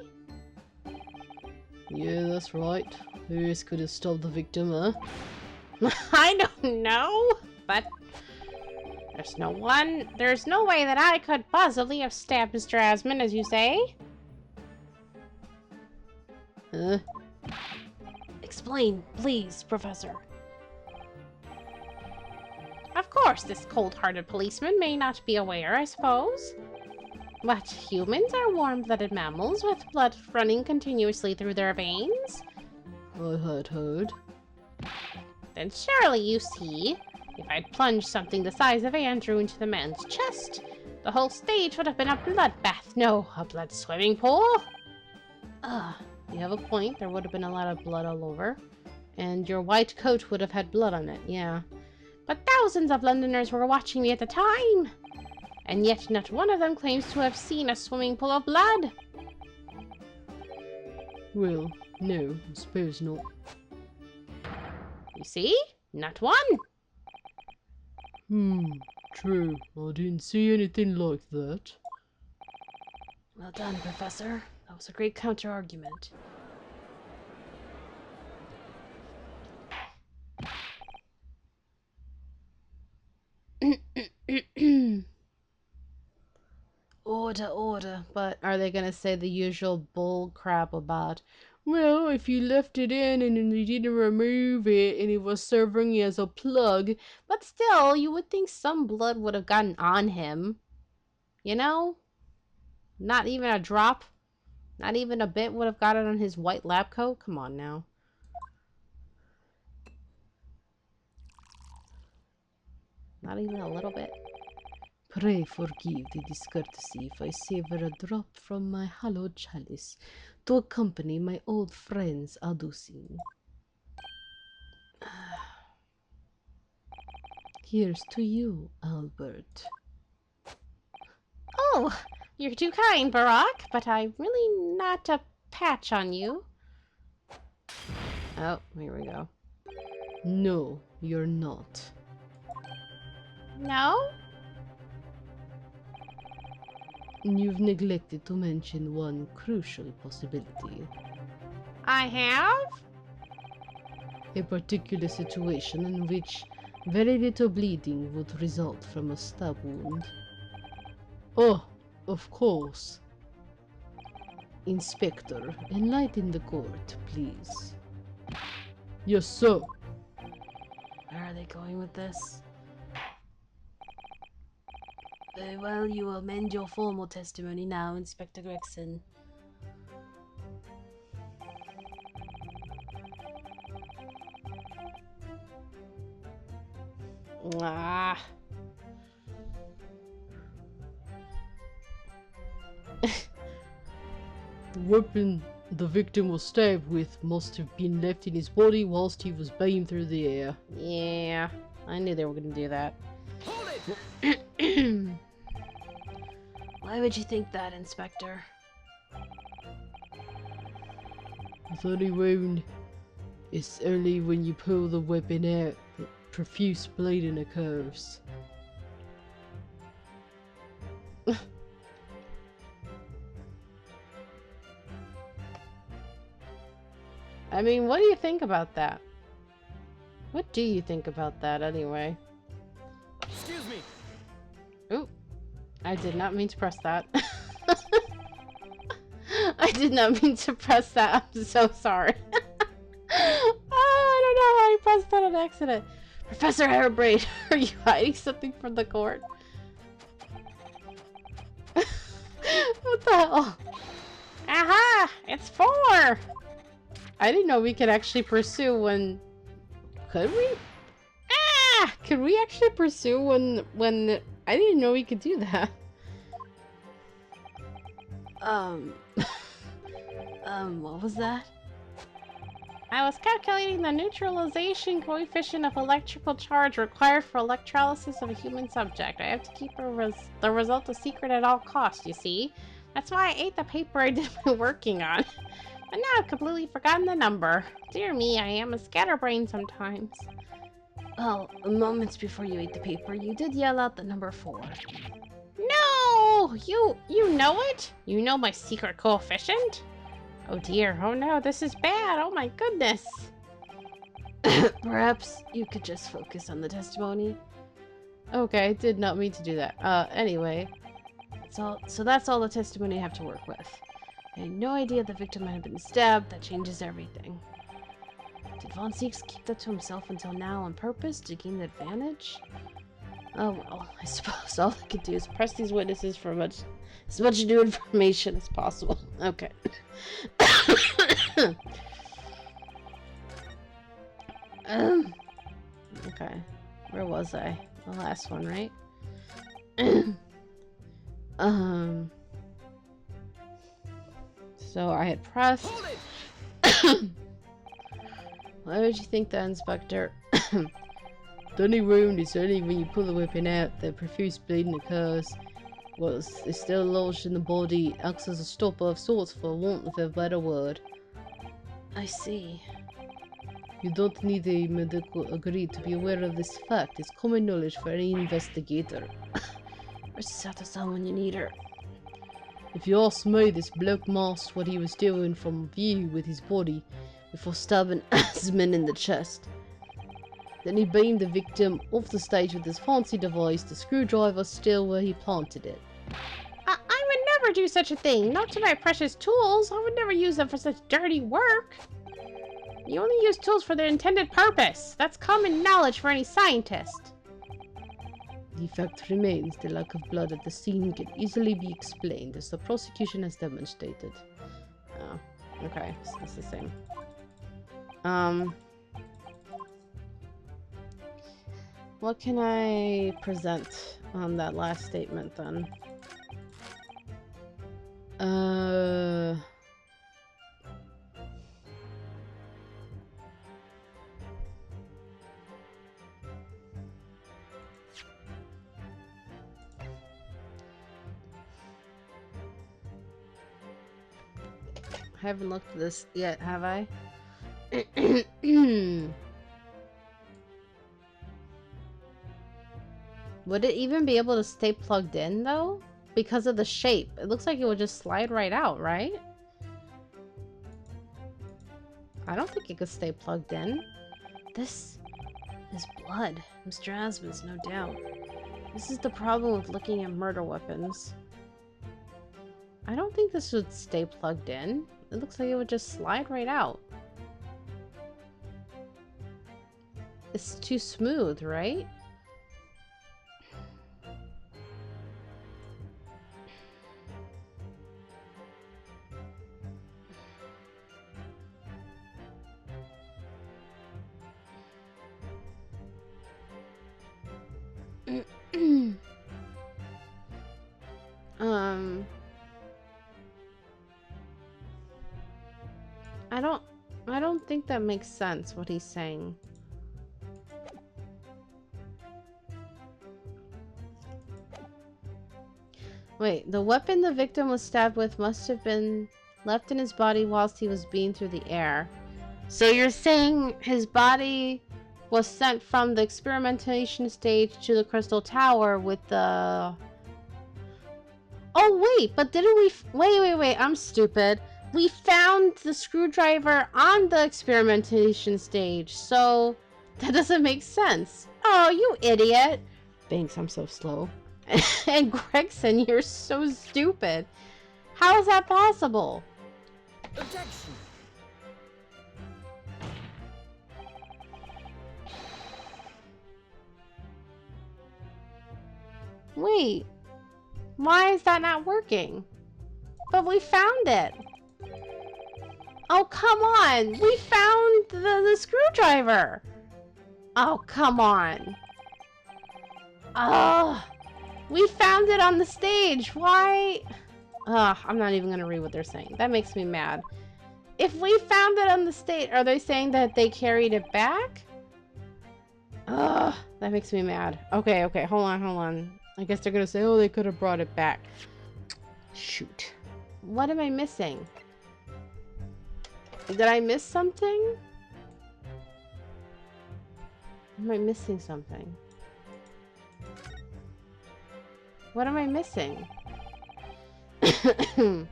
Yeah, that's right. Who else could have stopped the victim, huh? I don't know, but there's no way that I could possibly have stabbed Mr. Asmund, as you say. Huh? Explain, please, Professor. Of course, this cold-hearted policeman may not be aware, I suppose. But humans are warm-blooded mammals with blood running continuously through their veins. I had heard. Then surely, you see, if I'd plunged something the size of Andrew into the man's chest, the whole stage would have been a bloodbath, no, a blood swimming pool. You have a point. There would have been a lot of blood all over. And your white coat would have had blood on it, yeah. But thousands of Londoners were watching me at the time. And yet not one of them claims to have seen a swimming pool of blood. Well, no, I suppose not. You see? Not one. True. I didn't see anything like that. Well done, Professor. That was a great counter-argument. Order. But are they going to say the usual bull crap about, Well, if you left it in and then you didn't remove it and it was serving as a plug. But still, you would think some blood would have gotten on him. You know? Not even a drop. Not even a bit would have gotten on his white lab coat. Come on now. Not even a little bit. Pray forgive the discourtesy if I savor a drop from my hallowed chalice to accompany my old friend's adducing. Here's to you, Albert. Oh, you're too kind, Barack, but I'm really not a patch on you. Oh, here we go. No, you're not. No? You've neglected to mention one crucial possibility. I have? A particular situation in which very little bleeding would result from a stab wound. Oh, of course. Inspector, enlighten the court, please. Yes, sir. Where are they going with this? Very well, you will amend your formal testimony now, Inspector Gregson. Ah. The weapon the victim was stabbed with must have been left in his body whilst he was beamed through the air. Yeah, I knew they were going to do that. Hold it! Why would you think that, Inspector? The only wound is only when you pull the weapon out that profuse bleeding occurs. I mean, what do you think about that? What do you think about that, anyway? Excuse me. Oop. I did not mean to press that. I did not mean to press that. I'm so sorry. Oh, I don't know how I pressed that on accident. Professor Hairbrain, are you hiding something from the court? What the hell? Aha! It's 4! I didn't know we could actually pursue when... Could we? Ah! Could we actually pursue when... I didn't know we could do that. What was that? I was calculating the neutralization coefficient of electrical charge required for electrolysis of a human subject. I have to keep the result a secret at all costs, you see. That's why I ate the paper I did my working on. But now I've completely forgotten the number. Dear me, I am a scatterbrain sometimes. Well, moments before you ate the paper, you did yell out the number 4. No! You know it? You know my secret coefficient? Oh dear, oh no, this is bad, oh my goodness. Perhaps you could just focus on the testimony. Okay, I did not mean to do that. Anyway. So that's all the testimony I have to work with. I had no idea the victim might have been stabbed. That changes everything. Did Von Zieks keep that to himself until now on purpose to gain the advantage? Oh well, I suppose all I could do is Press these witnesses for as much new information as possible. Okay. Okay. Where was I? The last one, right? So I had pressed. Hold it! Why would you think that, Inspector? The only wound is only when you pull the weapon out that profuse bleeding occurs. Whilst it's still lodged in the body, acts as a stopper of sorts for want of a better word. I see. You don't need a medical degree to be aware of this fact. It's common knowledge for any investigator. Where's Sato-san when you need her? If you ask me, this bloke masked what he was doing from view with his body before stabbing Asman in the chest. Then he beamed the victim off the stage with his fancy device, the screwdriver still where he planted it. I would never do such a thing. Not to my precious tools. I would never use them for such dirty work. You only use tools for their intended purpose. That's common knowledge for any scientist. The fact remains the lack of blood at the scene can easily be explained, as the prosecution has demonstrated. Oh, okay. So it's the same. What can I present on that last statement then? I haven't looked at this yet, have I? Would it even be able to stay plugged in, though? Because of the shape. It looks like it would just slide right out, right? I don't think it could stay plugged in. This is blood. Mr. Asmus, no doubt. This is the problem with looking at murder weapons. I don't think this would stay plugged in. It looks like it would just slide right out. It's too smooth, right? I don't think that makes sense, what he's saying. Wait, the weapon the victim was stabbed with must have been left in his body whilst he was being through the air. So you're saying his body was sent from the experimentation stage to the Crystal Tower with the... Oh, wait, but didn't we... Wait, I'm stupid. We found the screwdriver on the experimentation stage, so that doesn't make sense. Oh, you idiot. Thanks, I'm so slow. And Gregson, you're so stupid. How is that possible? Objection! Wait, why is that not working? But we found it. Oh, come on. We found the screwdriver. Oh, come on. Oh, we found it on the stage. Why? I'm not even going to read what they're saying. That makes me mad. If we found it on the stage, are they saying that they carried it back? Ugh, that makes me mad. Okay, hold on. I guess they're going to say, oh, they could have brought it back. Shoot. What am I missing? Did I miss something? Am I missing something? What am I missing? I've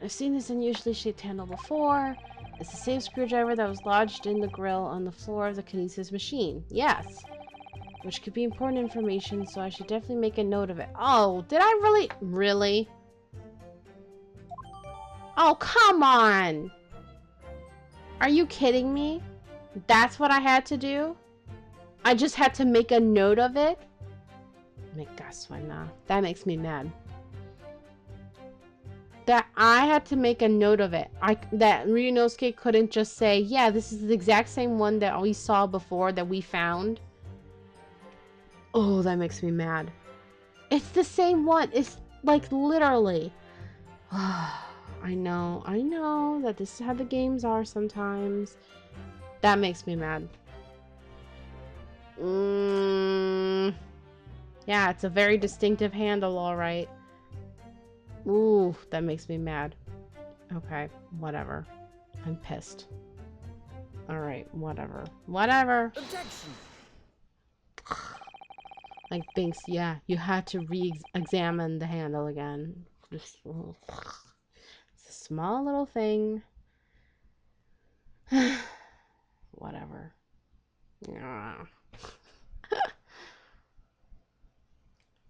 seen this unusually shaped handle before. It's the same screwdriver that was lodged in the grill on the floor of the kinesis machine. Yes. Which could be important information, so I should definitely make a note of it. Oh, did I really? Really? Oh, come on! Are you kidding me? That's what I had to do? I just had to make a note of it? That makes me mad. That I had to make a note of it. That Ryunosuke couldn't just say, yeah, this is the exact same one that we saw before that we found. Oh, that makes me mad. It's the same one. It's like literally. I know that this is how the games are sometimes. That makes me mad. Yeah, it's a very distinctive handle, alright. Ooh, that makes me mad. Okay, whatever. I'm pissed. Alright, whatever. Objection! Like, Binks, yeah, you had to re-examine the handle again. Just, it's a small little thing. Whatever. Yeah.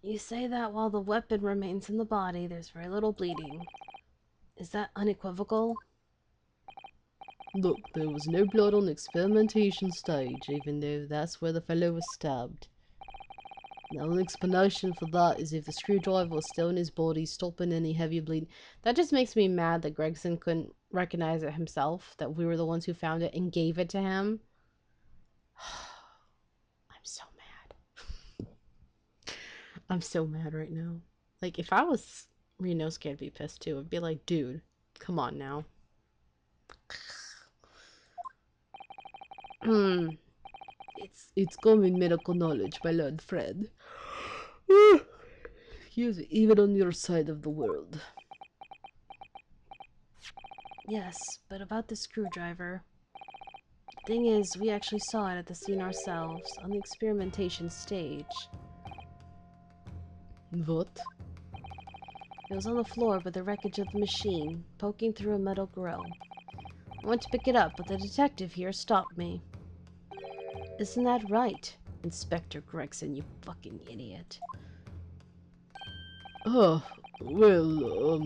You say that while the weapon remains in the body, there's very little bleeding. Is that unequivocal? Look, there was no blood on the experimentation stage, even though that's where the fellow was stabbed. The only explanation for that is if the screwdriver was still in his body, stopping any heavy bleeding. That just makes me mad that Gregson couldn't recognize it himself, that we were the ones who found it and gave it to him. I'm so mad. I'm so mad right now. Like, if I was Renosuke, I'd be pissed too. I'd be like, dude, come on now. It's common medical knowledge, my Lord Fred. Excuse me, even on your side of the world. Yes, but about the screwdriver. Thing is, we actually saw it at the scene ourselves, on the experimentation stage. What? It was on the floor by the wreckage of the machine, poking through a metal grill. I went to pick it up, but the detective here stopped me. Isn't that right, Inspector Gregson, you fucking idiot? Oh, well,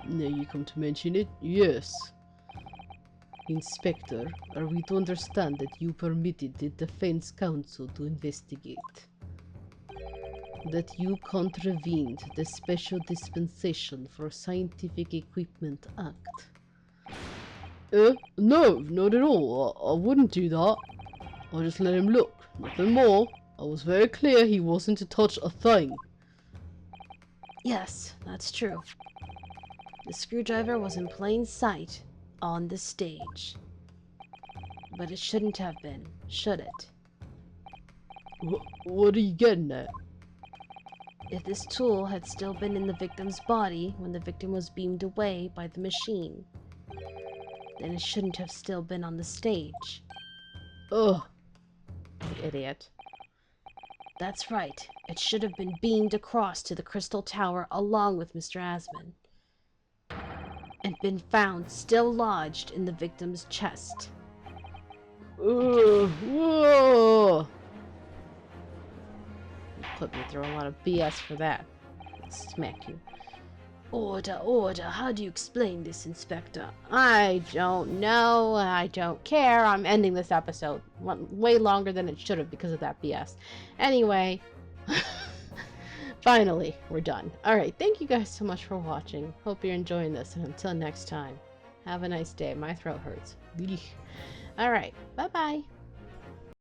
now you come to mention it, yes. Inspector, are we to understand that you permitted the defense counsel to investigate? That you contravened the Special Dispensation for Scientific Equipment Act? No, not at all. I wouldn't do that. I just let him look, nothing more. I was very clear he wasn't to touch a thing. Yes, that's true. The screwdriver was in plain sight on the stage. But it shouldn't have been, should it? What are you getting at? If this tool had still been in the victim's body when the victim was beamed away by the machine, then it shouldn't have still been on the stage. Ugh. Idiot. That's right. It should have been beamed across to the Crystal Tower along with Mr. Asman, and been found still lodged in the victim's chest. Whoa. Put me through a lot of BS for that. Smack you. Order, order. How do you explain this, Inspector? I don't know. I don't care. I'm ending this episode. Went way longer than it should have because of that BS. Anyway, finally, we're done. Alright, thank you guys so much for watching. Hope you're enjoying this, and until next time, have a nice day. My throat hurts. Alright, bye-bye.